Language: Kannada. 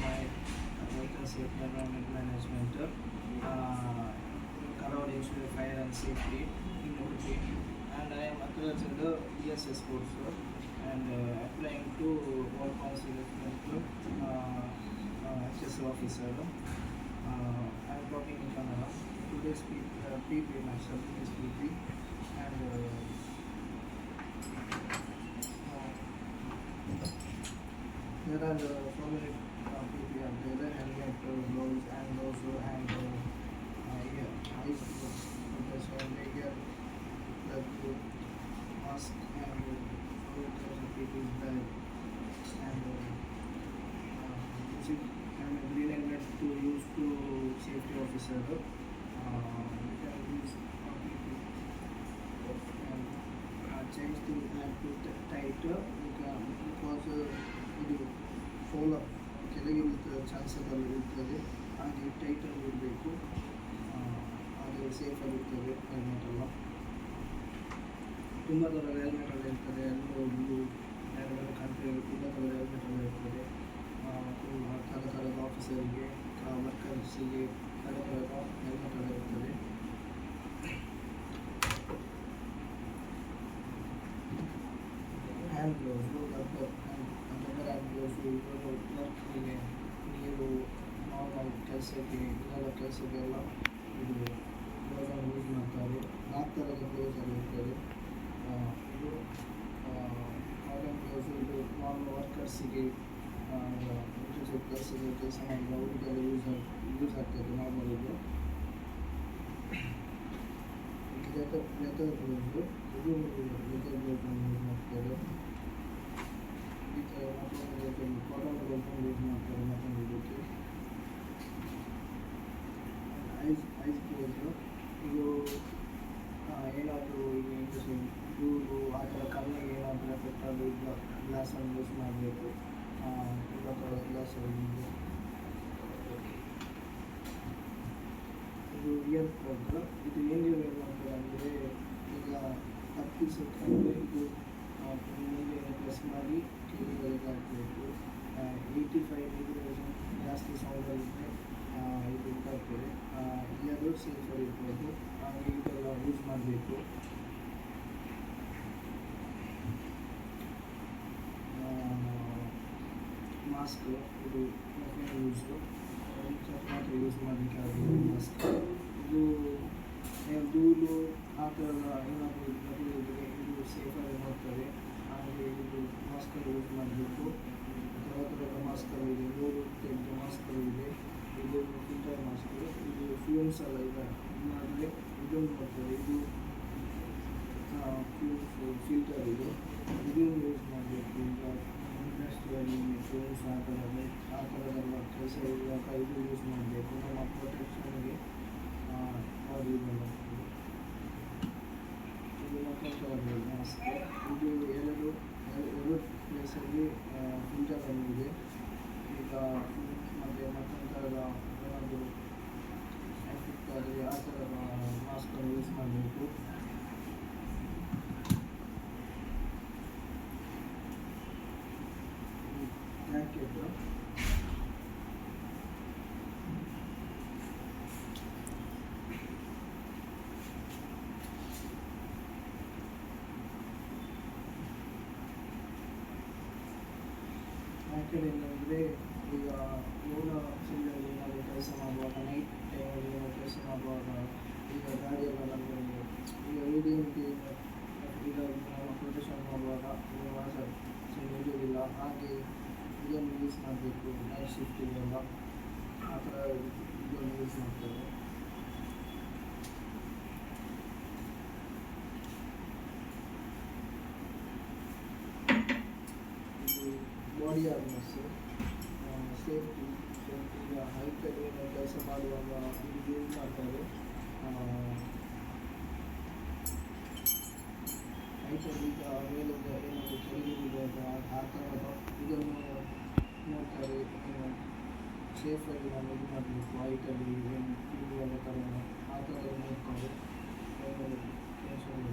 my health and safety environment management, Karawadi Fire and Safety in Udupi, and I am authorized in the ESS course and applying to all council HSO officer. I am talking in Kannada. Today's PP myself is PP, and there are so many PP are there, helmet, gloves, and also eyes protection, layer, plug, mask, and all kinds of PP is there. And this is green helmet to use to safety officer. You can use change to have to tight because ಇದು ಫೋಲ್ ಕೆಳಗೆ ಇರ್ತದೆ ಚಾನ್ಸಲ್ಲಿ ಇರ್ತದೆ, ಹಾಗೆ ಟೈಟಲ್ಲಿ ಇರಬೇಕು, ಹಾಗೆ ಸೇಫಾಗಿರ್ತದೆ ಹೆಲ್ಮೆಟ್ ಎಲ್ಲ. ತುಂಬ ಥರ ಹೆಲ್ಮೆಟಲ್ಲಿ ಇರ್ತದೆ, ಎಲ್ಲರೂ ಬೇರೆ ಬೇರೆ ಕಂಟ್ರಿಯಲ್ಲಿ ತುಂಬ ಥರದ ಹೆಲ್ಮೆಟೆಲ್ಲ ಇರ್ತದೆ. ಥರ ಥರದ ಆಫೀಸರಿಗೆ, ವರ್ಕರ್ಸಿಗೆ ಥರ ಥರದ ಹೆಲ್ಮೆಟೆಲ್ಲ ಇರ್ತದೆ. Hand gloves, rubber hand gloves, ವರ್ಕ್ಗೆ, ನೀರು, ನಾರ್ಮಲ್ ಕೆಲಸಕ್ಕೆ, ಇದೆಲ್ಲ ಕೆಲಸಕ್ಕೆಲ್ಲ ಇದು ಗ್ಲೌಸನ್ನು ಯೂಸ್ ಮಾಡ್ತಾರೆ. 4 ಥರದ ಗ್ಲೌಸಲ್ಲಿ ಇರ್ತದೆ. ಇದು ಕಾಟನ್ ಗ್ಲೌಸು, ಇದು ನಾರ್ಮಲ್ ವರ್ಕರ್ಸಿಗೆ, ಕೆಲಸಕ್ಕೆ ಕೆಲಸ ಮಾಡಿದ ಅವ್ರಿಗೆಲ್ಲ ಯೂಸ್ ಆಗ್ತದೆ ನಾರ್ಮಲ್. ಇದು ಲೆದರ್ ಗ್ಲೌಸು, ಇದು ಲೆದರ್ ಗ್ಲೌಸನ್ನು ಯೂಸ್ ಮಾಡ್ತಾರೆ. ಈ ಥರ ಮತ್ತೊಂದು ಕಾಟನ್ ಗ್ಲೌಸನ್ನು ಯೂಸ್ ಮಾಡ್ತಾರೆ ಮತ್ತೊಂದು ಇದಕ್ಕೆ. ಐಸ್ ಗ್ಲೌಸು, ಇದು ಏನಾದರೂ ಈಗ ಧೂಳು ಆ ಥರ ಕಣ್ಣಿಗೆ ಏನಾದರೂ ಎಫೆಕ್ಟ್ ಆದರೂ ಗ್ಲಾಸನ್ನು ಯೂಸ್ ಮಾಡಬೇಕು. ತುಂಬ ಥರದ ಗ್ಲಾಸಲ್ಲಿ ಇದು ಇಯರ್ ಪ್ಲಗ್. ಇದು ಏನು ಯೂಸ್ ಮಾಡ್ತಾರೆ ಅಂದರೆ, ಈಗ ತಪ್ಪಿಸೋಕ್ಕಂದರೆ ಇದು ಮುಂದೆ ಪ್ರೆಸ್ ಮಾಡಿ ಕಿವಿಗಳಿಗೆ ಹಾಕಬೇಕು. 85 ಡಿಗ್ರಿ ಜಾಸ್ತಿ ಸೌಂಡಲ್ಲಿದ್ದರೆ ಇದು ಇದಾಗ್ತದೆ. ಇಯರು ಸೇಫರ್ ಇರ್ಬೋದು, ಹಾಗೆ ಇದೆಲ್ಲ ಯೂಸ್ ಮಾಡಬೇಕು. ಮಾಸ್ಕ್, ಇದು ಯೂಸು ಮಾತ್ರ ಯೂಸ್ ಮಾಡಲಿಕ್ಕೆ ಆಗೋದು ಮಾಸ್ಕ್. ಇದು ಧೂಳು ಆ ಥರದ ಏನಾದರೂ ಇದ್ದರೆ ಇದು ಸೇಫಾಗಿ ನೋಡ್ತದೆ, ಹಾಗೆ ಇದು ಮಾಸ್ಕಲ್ಲಿ ಯೂಸ್ ಮಾಡಬೇಕು. ಥರ ಥರದ ಮಾಸ್ಕಲ್ಲಿದೆ, ಧೂಳು ತೆಗೆದ ಮಾಸ್ಕಲ್ಲಿದೆ. ಇದು ಫಿಲ್ಟರ್ ಮಾಸ್ಕ್, ಇದು ಫ್ಯೂಮ್ಸ್ ಎಲ್ಲ ಇದೆ ಮಾಡಿದ್ರೆ ಇದನ್ನು ನೋಡ್ತದೆ. ಇದು ಫಿಲ್ಟರ್, ಇದು ಯೂಸ್ ಮಾಡಬೇಕು. ಈಗ ಇಂಡಸ್ಟ್ರಿಯಲ್ಲಿ ಫ್ಯೂಮ್ಸ್ ಆ ಥರದೆಲ್ಲ ಕೆಲಸ ಇರುವಾಗ ಇದು ಯೂಸ್ ಮಾಡಬೇಕು. ನಮ್ಮ ಪ್ರೊಟೆಕ್ಷನ್ಗೆ ನಾವು ಯೂಸ್ ಮಾಡ್ತೀವಿ. ಇದು ಮತ್ತೊಂದು ಮಾಸ್ಕ್. ಇದು ಎರಡು ಪ್ಲೇಸಲ್ಲಿ ಫಿಲ್ಟರನ್ನು ಇದೆ. ಈಗ ಮತ್ತೊಂದು ಥರದ ಏನಾದರೂ ಎಫೆಕ್ಟ್ ಆದರೆ ಆ ಥರದ ಮಾಸ್ಕನ್ನು ಯೂಸ್ ಮಾಡಬೇಕು. ಜಾಕೆಟ್, ಏನಂದರೆ ಈಗ ಲೋನ ಫೀಲ್ಡಲ್ಲಿ ಏನಾದರೂ ಕೆಲಸ ಮಾಡುವಾಗ, ನೈಟ್ ಟೈಮಲ್ಲಿ ಏನಾದರೂ ಕೆಲಸ ಮಾಡುವಾಗ, ಈಗ ಗಾಡಿಯೆಲ್ಲ ನಮಗೆ ಈಗ ವೇದಿಯಂಗೆ ಈಗ ಪ್ರೊಟೆಕ್ಷನ್ ಮಾಡುವಾಗ ಹಿಡಿಯೋದಿಲ್ಲ, ಹಾಗೆ ಇದನ್ನು ಯೂಸ್ ಮಾಡಬೇಕು. ನೈಟ್ ಶಿಫ್ಟಿಗೆಲ್ಲ ಆ ಥರ ಇದನ್ನು ಯೂಸ್ ಮಾಡ್ತಾರೆ. ಇದು ಬಾಡಿ ಆರ್ಮರ್ಸು, ಸೇಫ್ಟಿ ಈಗ ಹೈಟಲ್ಲಿ ಏನೋ ಕೆಲಸ ಮಾಡುವಾಗ ಇದು ಯೂಸ್ ಮಾಡ್ತಾರೆ. ಹೈಟಲ್ಲಿ ಈಗ ಮೇಲಿಂದ ಏನಾದರೂ ಕೆಳಗೆ ಬಿಡುವಾಗ ಆ ಥರದ ಇದನ್ನು ನೋಡ್ತಾರೆ. ಸೇಫಾಗಿ ನಾವು ಇದು ಮಾಡಬೇಕು. ಹೈಟಲ್ಲಿ ಏನು ಇಡುವಾಗ ಥರ ಆ ಥರ ನೋಡ್ತಾರೆ. ಟೆನ್ಷನ್